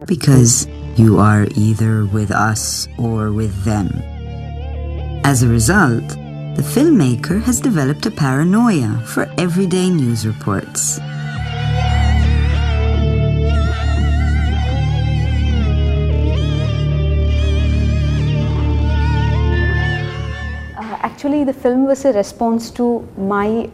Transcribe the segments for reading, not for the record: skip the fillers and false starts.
because you are either with us or with them. As a result, the filmmaker has developed a paranoia for everyday news reports. Actually, the film was a response to my,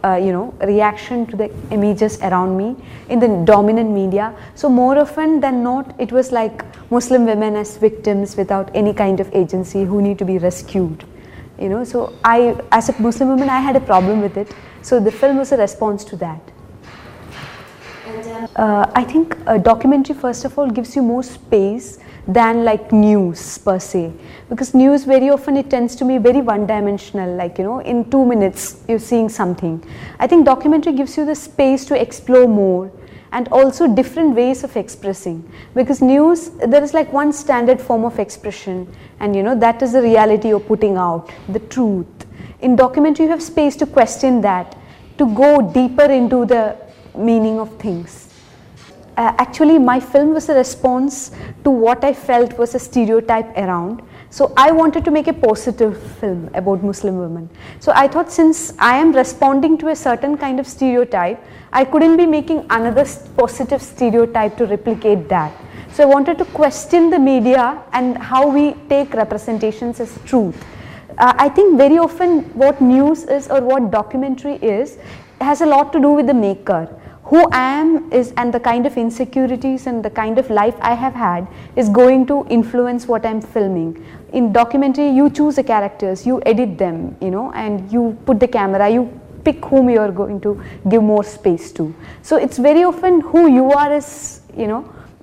reaction to the images around me in the dominant media. So more often than not, it was like Muslim women as victims without any kind of agency who need to be rescued. So I, as a Muslim woman, I had a problem with it. So the film was a response to that. I think a documentary, first of all, gives you more space than like news per se, because news very often it tends to be very one-dimensional, like in 2 minutes you're seeing something. I think documentary gives you the space to explore more and also different ways of expressing, because news, there is like one standard form of expression, and that is the reality you're putting out, the truth. In documentary you have space to question that, to go deeper into the meaning of things. Actually, my film was a response to what I felt was a stereotype around. So I wanted to make a positive film about Muslim women. So I thought, since I am responding to a certain kind of stereotype, I couldn't be making another positive stereotype to replicate that. So I wanted to question the media and how we take representations as truth. I think very often what news is or what documentary is has a lot to do with the maker. Who I am is, and the kind of insecurities and the kind of life I have had is going to influence what I'm filming. In documentary, you choose the characters, you edit them, and you put the camera, you pick whom you are going to give more space to. So it's very often who you are is,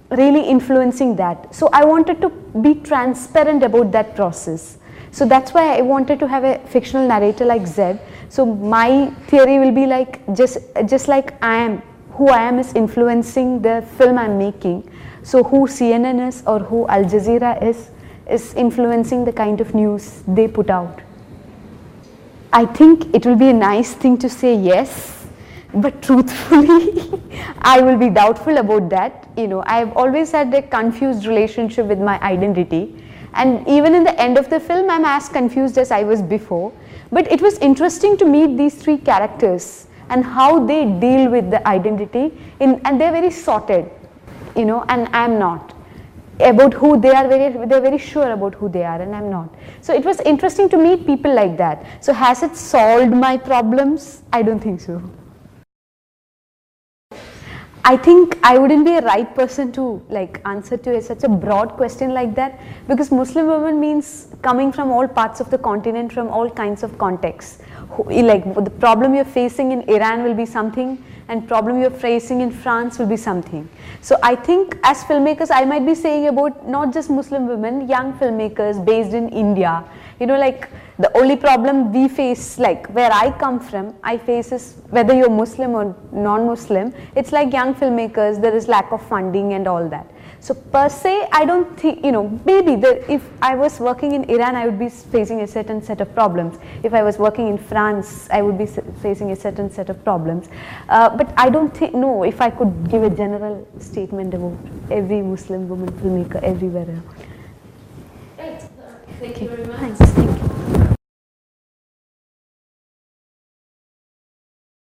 really influencing that. So I wanted to be transparent about that process. So that's why I wanted to have a fictional narrator like Zed. So my theory will be like, just like who I am is influencing the film I'm making. So who CNN is or who Al Jazeera is influencing the kind of news they put out. I think it will be a nice thing to say yes, but truthfully, I will be doubtful about that. I've always had a confused relationship with my identity. And even in the end of the film, I'm as confused as I was before. But it was interesting to meet these three characters and how they deal with the identity, and they're very sorted, and I'm not. About who they are, they're very sure about who they are, and I'm not. So it was interesting to meet people like that. So has it solved my problems? I don't think so. I think I wouldn't be a right person to answer to such a broad question like that, because Muslim women means coming from all parts of the continent, from all kinds of contexts. The problem you're facing in Iran will be something, and problem you're facing in France will be something. So I think as filmmakers, I might be saying about not just Muslim women, young filmmakers based in India. The only problem we face, where I come from, I face is whether you're Muslim or non-Muslim, it's like young filmmakers, there is lack of funding and all that. So per se, I don't think, maybe if I was working in Iran, I would be facing a certain set of problems. If I was working in France, I would be facing a certain set of problems. But I don't know if I could give a general statement about every Muslim woman filmmaker everywhere. Great. Thank you very much. Thanks.